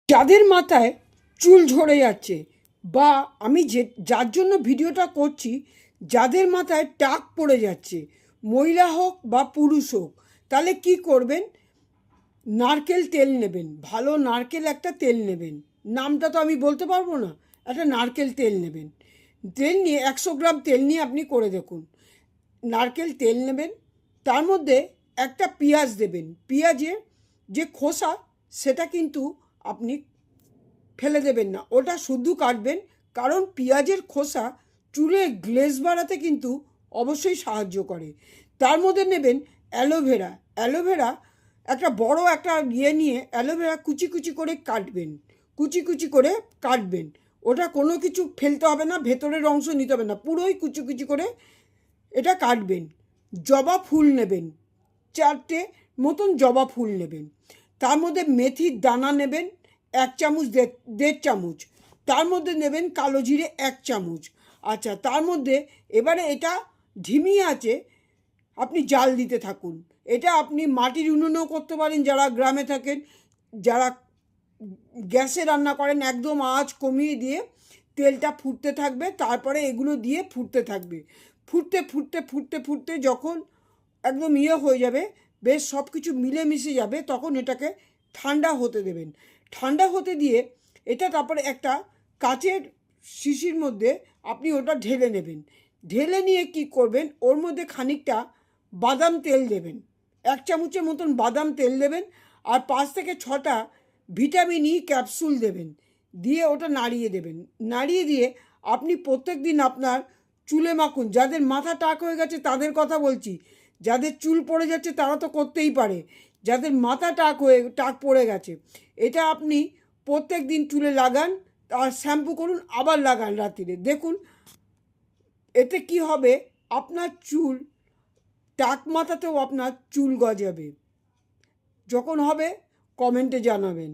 যাদের মাথায় চুল ঝরে যাচ্ছে বা আমি যার জন্য ভিডিওটা করছি, যাদের মাথায় টাক পড়ে যাচ্ছে, মহিলা হোক বা পুরুষ হোক, তাহলে কি করবেন? নারকেল তেল নেবেন, ভালো নারকেল একটা তেল নেবেন, নামটা তো আমি বলতে পারবো না, একটা নারকেল তেল নেবেন। তেল নিয়ে 100 গ্রাম তেল নিয়ে আপনি করে দেখুন। নারকেল তেল নেবেন, তার মধ্যে একটা পেঁয়াজ দেবেন। পেঁয়াজের যে খোসা সেটা কিন্তু আপনি ফেলে দেবেন না, ওটা শুদ্ধ কাটবেন, কারণ পেঁয়াজের খোসা চুলের গ্লেজ বাড়াতে কিন্তু অবশ্যই সাহায্য করে। তার মধ্যে নেবেন অ্যালোভেরা। অ্যালোভেরা একটা বড় একটা নিয়ে অ্যালোভেরা কুচি কুচি করে কাটবেন, কুচি কুচি করে কাটবেন। ওটা কোনো কিছু ফেলতে হবে না, ভেতরের অংশ নিতে হবে না, পুরোই কুচি কুচি করে এটা কাটবেন। জবা ফুল নেবেন, 4টে মতন জবা ফুল নেবেন। তার মধ্যে মেথির দানা নেবেন 1 চামচ, 1.5 চামচ। তার মধ্যে নেবেন কালো জিরে 1 চামচ। আচ্ছা, তার মধ্যে এবারে এটা ধিমি আছে আপনি জাল দিতে থাকুন। এটা আপনি মাটির উনুনেও করতে পারেন যারা গ্রামে থাকেন, যারা গ্যাসে রান্না করেন একদম আঁচ কমিয়ে দিয়ে তেলটা ফুটতে থাকবে, তারপরে এগুলো দিয়ে ফুটতে থাকবে। ফুটতে ফুটতে ফুটতে ফুটতে যখন একদম হয়ে যাবে, বেশ সব কিছু মিলেমিশে যাবে, তখন এটাকে ঠান্ডা হতে দেবেন। ঠান্ডা হতে দিয়ে এটা তারপরে একটা কাচের শিশির মধ্যে আপনি ওটা ঢেলে নেবেন। ঢেলে নিয়ে কি করবেন, ওর মধ্যে খানিকটা বাদাম তেল দেবেন, 1 চামচের মতন বাদাম তেল দেবেন, আর 5 থেকে 6টা ভিটামিন ই ক্যাপসুল দেবেন। দিয়ে ওটা নাড়িয়ে দেবেন। নাড়িয়ে দিয়ে আপনি প্রত্যেক দিন আপনার চুলে মাখুন। যাদের মাথা টাক হয়ে গেছে তাদের কথা বলছি, যাদের চুল পড়ে যাচ্ছে তারা তো করতেই পারে, যাদের মাথা টাক পড়ে গেছে, এটা আপনি প্রত্যেক দিন চুলে লাগান, আর শ্যাম্পু করুন, আবার লাগান রাত্রিরে। দেখুন এতে কি হবে, আপনার চুল, টাক মাথাতেও আপনার চুল গজাবে। যখন হবে কমেন্টে জানাবেন।